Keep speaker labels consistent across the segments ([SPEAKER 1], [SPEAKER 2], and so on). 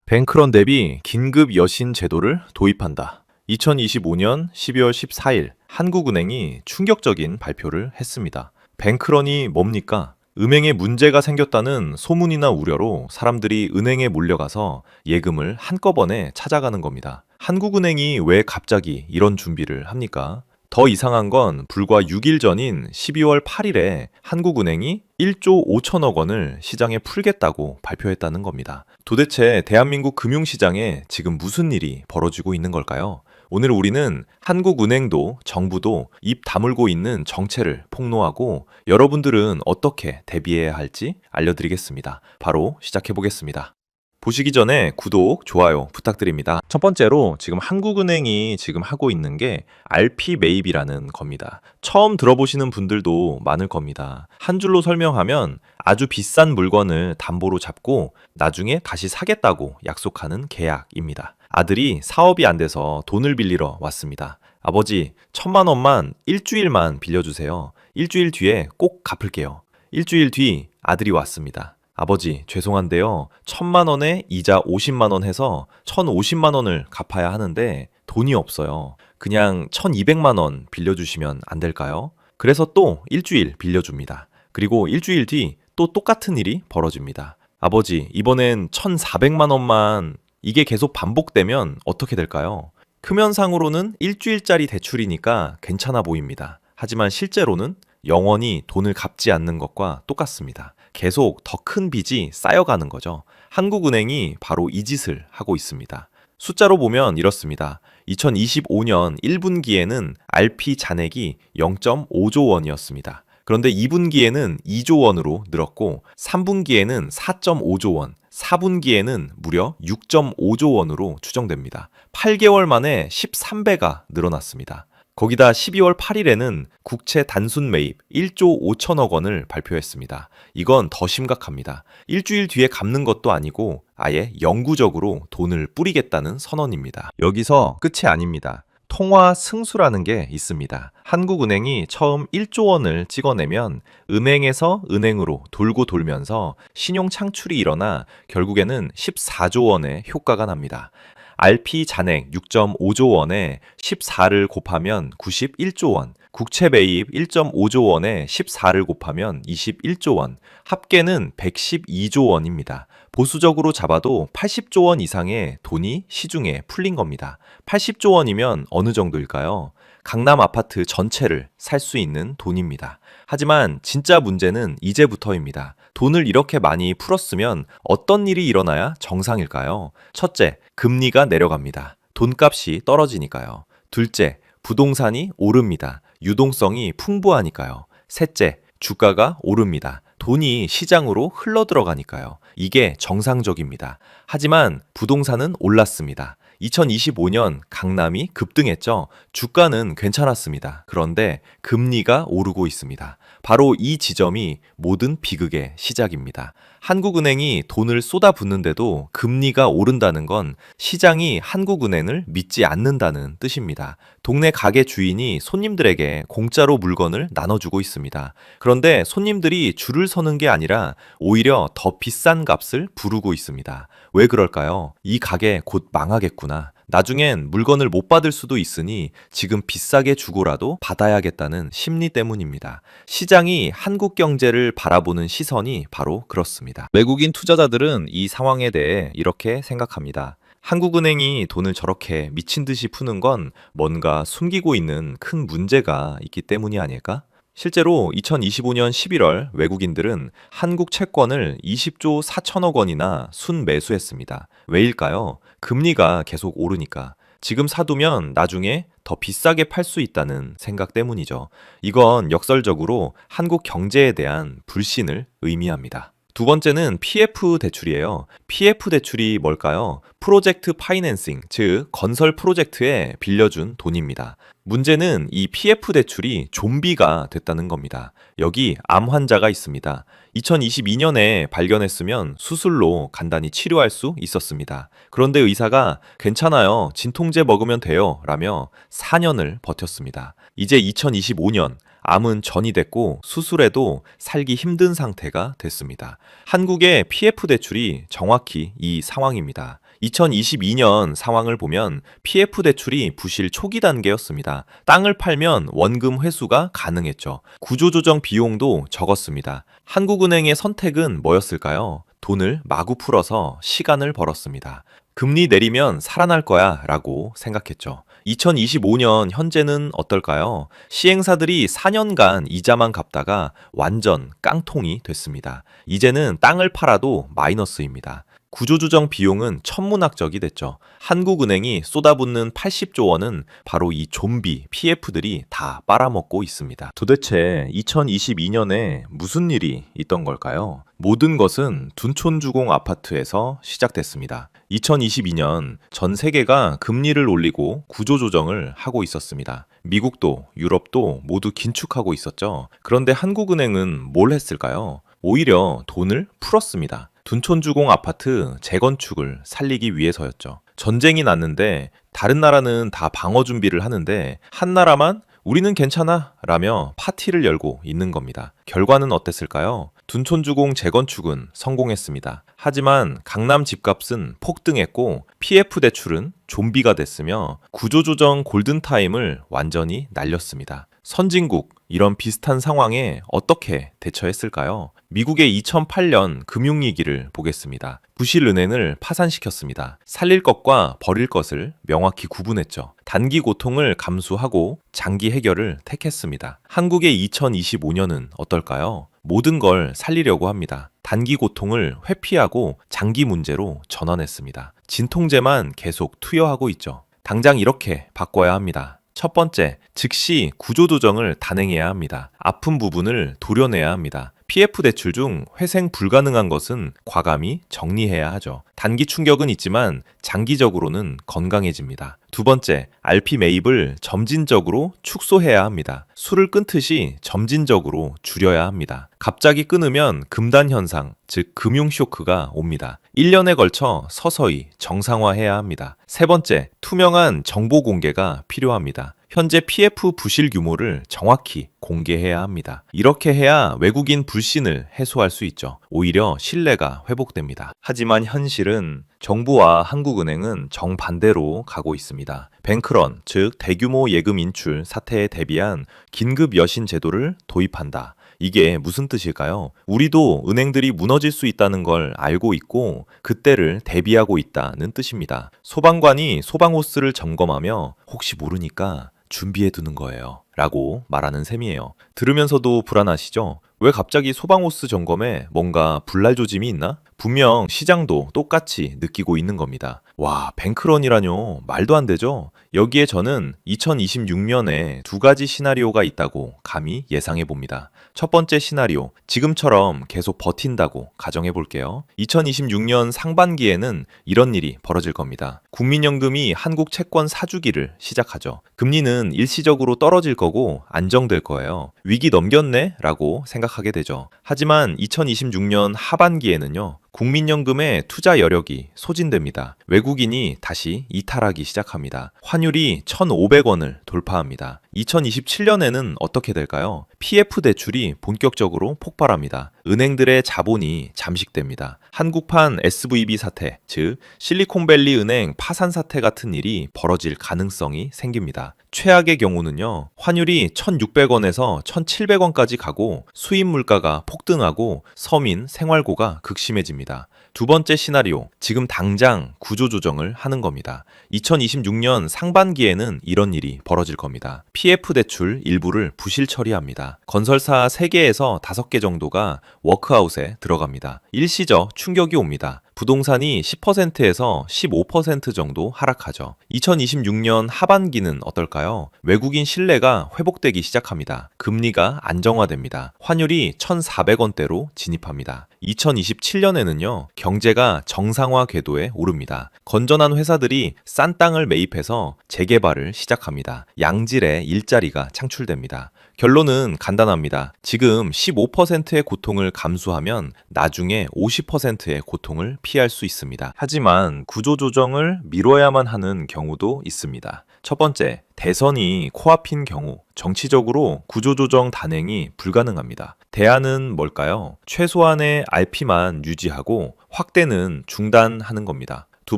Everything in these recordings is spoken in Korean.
[SPEAKER 1] 뱅크런 대비 긴급 여신 제도를 도입한다. 2025년 12월 14일 한국은행이 충격적인 발표를 했습니다. 뱅크런이 뭡니까? 은행에 문제가 생겼다는 소문이나 우려로 사람들이 은행에 몰려가서 예금을 한꺼번에 찾아가는 겁니다. 한국은행이 왜 갑자기 이런 준비를 합니까? 더 이상한 건 불과 6일 전인 12월 8일에 한국은행이 1조 5천억 원을 시장에 풀겠다고 발표했다는 겁니다. 도대체 대한민국 금융시장에 지금 무슨 일이 벌어지고 있는 걸까요? 오늘 우리는 한국은행도 정부도 입 다물고 있는 정체를 폭로하고 여러분들은 어떻게 대비해야 할지 알려드리겠습니다. 바로 시작해보겠습니다. 보시기 전에 구독, 좋아요 부탁드립니다. 첫 번째로 지금 한국은행이 지금 하고 있는 게 RP 매입이라는 겁니다. 처음 들어보시는 분들도 많을 겁니다. 한 줄로 설명하면 아주 비싼 물건을 담보로 잡고 나중에 다시 사겠다고 약속하는 계약입니다. 아들이 사업이 안 돼서 돈을 빌리러 왔습니다. 아버지, 1,000만 원만 일주일만 빌려주세요. 일주일 뒤에 꼭 갚을게요. 일주일 뒤 아들이 왔습니다. 아버지, 죄송한데요. 1,000만 원에 이자 50만 원 해서 1,050만 원을 갚아야 하는데 돈이 없어요. 그냥 1,200만 원 빌려주시면 안 될까요? 그래서 또 일주일 빌려줍니다. 그리고 일주일 뒤 또 똑같은 일이 벌어집니다. 아버지, 이번엔 1,400만 원만. 이게 계속 반복되면 어떻게 될까요? 표면상으로는 일주일짜리 대출이니까 괜찮아 보입니다. 하지만 실제로는 영원히 돈을 갚지 않는 것과 똑같습니다. 계속 더 큰 빚이 쌓여가는 거죠. 한국은행이 바로 이 짓을 하고 있습니다. 숫자로 보면 이렇습니다. 2025년 1분기에는 RP 잔액이 0.5조 원이었습니다. 그런데 2분기에는 2조 원으로 늘었고 3분기에는 4.5조 원, 4분기에는 무려 6.5조 원으로 추정됩니다. 8개월 만에 13배가 늘어났습니다. 거기다 12월 8일에는 국채 단순 매입 1조 5천억 원을 발표했습니다. 이건 더 심각합니다. 일주일 뒤에 갚는 것도 아니고 아예 영구적으로 돈을 뿌리겠다는 선언입니다. 여기서 끝이 아닙니다. 통화 승수라는 게 있습니다. 한국은행이 처음 1조 원을 찍어내면 은행에서 은행으로 돌고 돌면서 신용 창출이 일어나 결국에는 14조 원의 효과가 납니다. RP 잔액 6.5조 원에 14를 곱하면 91조 원, 국채 매입 1.5조 원에 14를 곱하면 21조 원, 합계는 112조 원입니다. 보수적으로 잡아도 80조 원 이상의 돈이 시중에 풀린 겁니다. 80조 원이면 어느 정도일까요? 강남 아파트 전체를 살 수 있는 돈입니다. 하지만 진짜 문제는 이제부터입니다. 돈을 이렇게 많이 풀었으면 어떤 일이 일어나야 정상일까요? 첫째, 금리가 내려갑니다. 돈값이 떨어지니까요. 둘째, 부동산이 오릅니다. 유동성이 풍부하니까요. 셋째, 주가가 오릅니다. 돈이 시장으로 흘러들어가니까요. 이게 정상적입니다. 하지만 부동산은 올랐습니다. 2025년 강남이 급등했죠. 주가는 괜찮았습니다. 그런데 금리가 오르고 있습니다. 바로 이 지점이 모든 비극의 시작입니다. 한국은행이 돈을 쏟아붓는데도 금리가 오른다는 건 시장이 한국은행을 믿지 않는다는 뜻입니다. 동네 가게 주인이 손님들에게 공짜로 물건을 나눠주고 있습니다. 그런데 손님들이 줄을 서는 게 아니라 오히려 더 비싼 값을 부르고 있습니다. 왜 그럴까요? 이 가게 곧 망하겠구나. 나중엔 물건을 못 받을 수도 있으니 지금 비싸게 주고라도 받아야겠다는 심리 때문입니다. 시장이 한국 경제를 바라보는 시선이 바로 그렇습니다. 외국인 투자자들은 이 상황에 대해 이렇게 생각합니다. 한국은행이 돈을 저렇게 미친 듯이 푸는 건 뭔가 숨기고 있는 큰 문제가 있기 때문이 아닐까? 실제로 2025년 11월 외국인들은 한국 채권을 20조 4천억 원이나 순매수했습니다. 왜일까요? 금리가 계속 오르니까. 지금 사두면 나중에 더 비싸게 팔 수 있다는 생각 때문이죠. 이건 역설적으로 한국 경제에 대한 불신을 의미합니다. 두 번째는 PF 대출이에요. PF 대출이 뭘까요? 프로젝트 파이낸싱, 즉 건설 프로젝트에 빌려준 돈입니다. 문제는 이 PF 대출이 좀비가 됐다는 겁니다. 여기 암 환자가 있습니다. 2022년에 발견했으면 수술로 간단히 치료할 수 있었습니다. 그런데 의사가 괜찮아요. 진통제 먹으면 돼요. 라며 4년을 버텼습니다. 이제 2025년 암은 전이 됐고 수술에도 살기 힘든 상태가 됐습니다. 한국의 PF 대출이 정확히 이 상황입니다. 2022년 상황을 보면 PF 대출이 부실 초기 단계였습니다. 땅을 팔면 원금 회수가 가능했죠. 구조조정 비용도 적었습니다. 한국은행의 선택은 뭐였을까요? 돈을 마구 풀어서 시간을 벌었습니다. 금리 내리면 살아날 거야 라고 생각했죠. 2025년 현재는 어떨까요? 시행사들이 4년간 이자만 갚다가 완전 깡통이 됐습니다. 이제는 땅을 팔아도 마이너스입니다. 구조조정 비용은 천문학적이 됐죠. 한국은행이 쏟아붓는 80조 원은 바로 이 좀비 PF들이 다 빨아먹고 있습니다. 도대체 2022년에 무슨 일이 있던 걸까요? 모든 것은 둔촌주공 아파트에서 시작됐습니다. 2022년 전 세계가 금리를 올리고 구조조정을 하고 있었습니다. 미국도 유럽도 모두 긴축하고 있었죠. 그런데 한국은행은 뭘 했을까요? 오히려 돈을 풀었습니다. 둔촌주공 아파트 재건축을 살리기 위해서였죠. 전쟁이 났는데 다른 나라는 다 방어 준비를 하는데 한 나라만 우리는 괜찮아 라며 파티를 열고 있는 겁니다. 결과는 어땠을까요? 둔촌주공 재건축은 성공했습니다. 하지만 강남 집값은 폭등했고 PF 대출은 좀비가 됐으며 구조조정 골든타임을 완전히 날렸습니다. 선진국 이런 비슷한 상황에 어떻게 대처했을까요? 미국의 2008년 금융위기를 보겠습니다. 부실은행을 파산시켰습니다. 살릴 것과 버릴 것을 명확히 구분했죠. 단기 고통을 감수하고 장기 해결을 택했습니다. 한국의 2025년은 어떨까요? 모든 걸 살리려고 합니다. 단기 고통을 회피하고 장기 문제로 전환했습니다. 진통제만 계속 투여하고 있죠. 당장 이렇게 바꿔야 합니다. 첫 번째, 즉시 구조조정을 단행해야 합니다. 아픈 부분을 도려내야 합니다. PF 대출 중 회생 불가능한 것은 과감히 정리해야 하죠. 단기 충격은 있지만 장기적으로는 건강해집니다. 두 번째, RP 매입을 점진적으로 축소해야 합니다. 술을 끊듯이 점진적으로 줄여야 합니다. 갑자기 끊으면 금단 현상, 즉 금융 쇼크가 옵니다. 1년에 걸쳐 서서히 정상화해야 합니다. 세 번째, 투명한 정보 공개가 필요합니다. 현재 PF 부실 규모를 정확히 공개해야 합니다. 이렇게 해야 외국인 불신을 해소할 수 있죠. 오히려 신뢰가 회복됩니다. 하지만 현실은 정부와 한국은행은 정반대로 가고 있습니다. 뱅크런, 즉 대규모 예금 인출 사태에 대비한 긴급 여신 제도를 도입한다. 이게 무슨 뜻일까요? 우리도 은행들이 무너질 수 있다는 걸 알고 있고 그때를 대비하고 있다는 뜻입니다. 소방관이 소방호스를 점검하며 혹시 모르니까 준비해 두는 거예요. 라고 말하는 셈이에요. 들으면서도 불안하시죠? 왜 갑자기 소방호스 점검에 뭔가 불날 조짐이 있나? 분명 시장도 똑같이 느끼고 있는 겁니다. 와, 뱅크런이라뇨. 말도 안 되죠? 여기에 저는 2026년에 두 가지 시나리오가 있다고 감히 예상해 봅니다. 첫 번째 시나리오, 지금처럼 계속 버틴다고 가정해 볼게요. 2026년 상반기에는 이런 일이 벌어질 겁니다. 국민연금이 한국 채권 사주기를 시작하죠. 금리는 일시적으로 떨어질 거고 안정될 거예요. 위기 넘겼네? 라고 생각하게 되죠. 하지만 2026년 하반기에는요. 국민연금의 투자 여력이 소진됩니다. 외국인이 다시 이탈하기 시작합니다. 환율이 1,500원을 돌파합니다. 2027년에는 어떻게 될까요? PF 대출이 본격적으로 폭발합니다. 은행들의 자본이 잠식됩니다. 한국판 SVB 사태, 즉 실리콘밸리 은행 파산 사태 같은 일이 벌어질 가능성이 생깁니다. 최악의 경우는요, 환율이 1,600원에서 1,700원까지 가고 수입 물가가 폭등하고 서민 생활고가 극심해집니다. 두 번째 시나리오, 지금 당장 구조조정을 하는 겁니다. 2026년 상반기에는 이런 일이 벌어질 겁니다. PF 대출 일부를 부실 처리합니다. 건설사 3개에서 5개 정도가 워크아웃에 들어갑니다. 일시적 충격이 옵니다. 부동산이 10%에서 15% 정도 하락하죠. 2026년 하반기는 어떨까요? 외국인 신뢰가 회복되기 시작합니다. 금리가 안정화됩니다. 환율이 1,400원대로 진입합니다. 2027년에는요, 경제가 정상화 궤도에 오릅니다. 건전한 회사들이 싼 땅을 매입해서 재개발을 시작합니다. 양질의 일자리가 창출됩니다. 결론은 간단합니다. 지금 15%의 고통을 감수하면 나중에 50%의 고통을 피할 수 있습니다. 하지만 구조조정을 미뤄야만 하는 경우도 있습니다. 첫 번째, 대선이 코앞인 경우 정치적으로 구조조정 단행이 불가능합니다. 대안은 뭘까요? 최소한의 RP만 유지하고 확대는 중단하는 겁니다. 두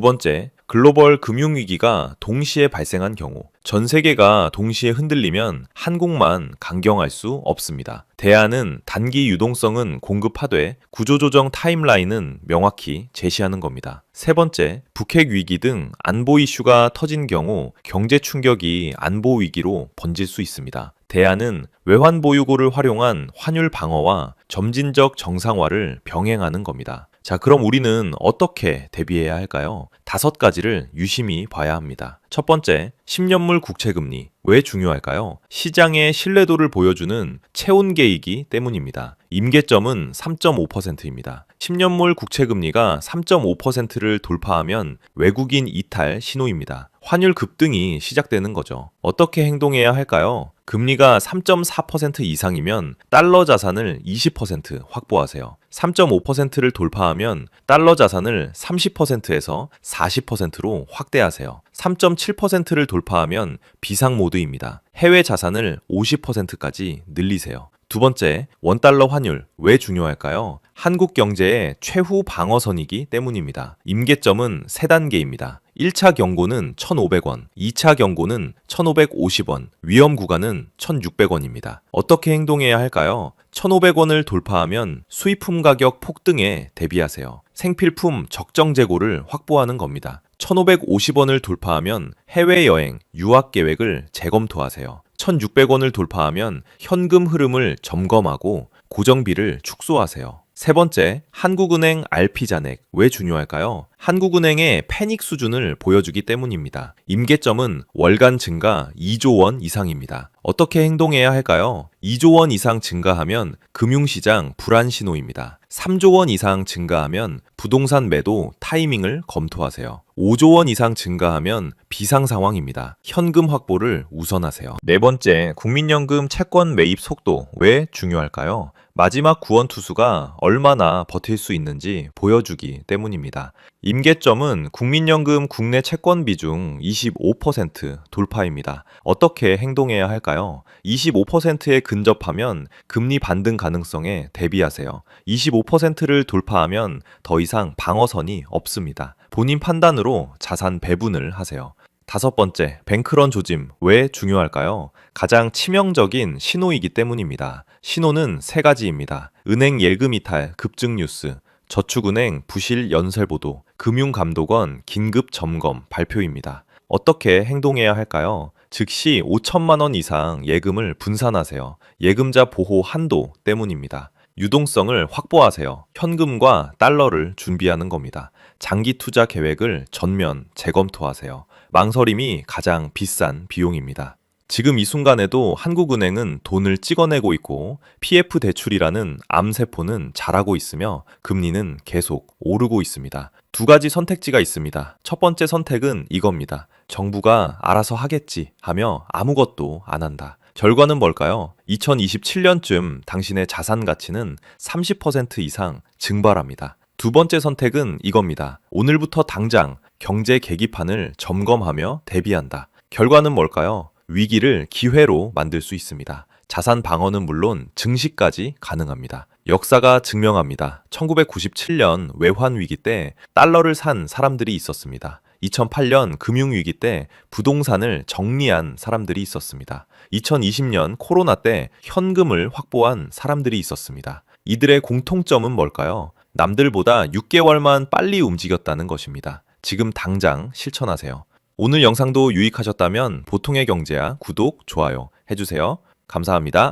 [SPEAKER 1] 번째, 글로벌 금융위기가 동시에 발생한 경우, 전 세계가 동시에 흔들리면 한국만 강경할 수 없습니다. 대안은 단기 유동성은 공급하되 구조조정 타임라인은 명확히 제시하는 겁니다. 세 번째, 북핵 위기 등 안보 이슈가 터진 경우 경제 충격이 안보 위기로 번질 수 있습니다. 대안은 외환 보유고를 활용한 환율 방어와 점진적 정상화를 병행하는 겁니다. 자, 그럼 우리는 어떻게 대비해야 할까요? 5가지를 유심히 봐야 합니다. 첫 번째, 10년물 국채금리. 왜 중요할까요? 시장의 신뢰도를 보여주는 체온계이기 때문입니다. 임계점은 3.5%입니다. 10년물 국채금리가 3.5%를 돌파하면 외국인 이탈 신호입니다. 환율 급등이 시작되는 거죠. 어떻게 행동해야 할까요? 금리가 3.4% 이상이면 달러 자산을 20% 확보하세요. 3.5%를 돌파하면 달러 자산을 30%에서 40%로 확대하세요. 3.7%를 돌파하면 비상모드입니다. 해외 자산을 50%까지 늘리세요. 두 번째, 원달러 환율. 왜 중요할까요? 한국 경제의 최후 방어선이기 때문입니다. 임계점은 3단계입니다. 1차 경고는 1,500원, 2차 경고는 1,550원, 위험 구간은 1,600원입니다. 어떻게 행동해야 할까요? 1,500원을 돌파하면 수입품 가격 폭등에 대비하세요. 생필품 적정 재고를 확보하는 겁니다. 1,550원을 돌파하면 해외여행, 유학 계획을 재검토하세요. 1,600원을 돌파하면 현금 흐름을 점검하고 고정비를 축소하세요. 세 번째, 한국은행 RP잔액. 왜 중요할까요? 한국은행의 패닉 수준을 보여주기 때문입니다. 임계점은 월간 증가 2조 원 이상입니다. 어떻게 행동해야 할까요? 2조 원 이상 증가하면 금융시장 불안 신호입니다. 3조 원 이상 증가하면 부동산 매도 타이밍을 검토하세요. 5조 원 이상 증가하면 비상 상황입니다. 현금 확보를 우선하세요. 네 번째, 국민연금 채권 매입 속도. 왜 중요할까요? 마지막 구원 투수가 얼마나 버틸 수 있는지 보여주기 때문입니다. 임계점은 국민연금 국내 채권 비중 25% 돌파입니다. 어떻게 행동해야 할까요? 25%에 근접하면 금리 반등 가능성에 대비하세요. 25%를 돌파하면 더 이상 방어선이 없습니다. 본인 판단으로 자산 배분을 하세요. 다섯 번째, 뱅크런 조짐. 왜 중요할까요? 가장 치명적인 신호이기 때문입니다. 신호는 3가지입니다. 은행 예금 이탈 급증 뉴스, 저축은행 부실 연설 보도, 금융감독원 긴급 점검 발표입니다. 어떻게 행동해야 할까요? 즉시 5천만 원 이상 예금을 분산하세요. 예금자 보호 한도 때문입니다. 유동성을 확보하세요. 현금과 달러를 준비하는 겁니다. 장기 투자 계획을 전면 재검토하세요. 망설임이 가장 비싼 비용입니다. 지금 이 순간에도 한국은행은 돈을 찍어내고 있고 PF 대출이라는 암세포는 자라고 있으며 금리는 계속 오르고 있습니다. 2가지 선택지가 있습니다. 첫 번째 선택은 이겁니다. 정부가 알아서 하겠지 하며 아무것도 안 한다. 결과는 뭘까요? 2027년쯤 당신의 자산 가치는 30% 이상 증발합니다. 두 번째 선택은 이겁니다. 오늘부터 당장 경제 계기판을 점검하며 대비한다. 결과는 뭘까요? 위기를 기회로 만들 수 있습니다. 자산 방어는 물론 증시까지 가능합니다. 역사가 증명합니다. 1997년 외환위기 때 달러를 산 사람들이 있었습니다. 2008년 금융위기 때 부동산을 정리한 사람들이 있었습니다. 2020년 코로나 때 현금을 확보한 사람들이 있었습니다. 이들의 공통점은 뭘까요? 남들보다 6개월만 빨리 움직였다는 것입니다. 지금 당장 실천하세요. 오늘 영상도 유익하셨다면 보통의 경제야 구독, 좋아요 해주세요. 감사합니다.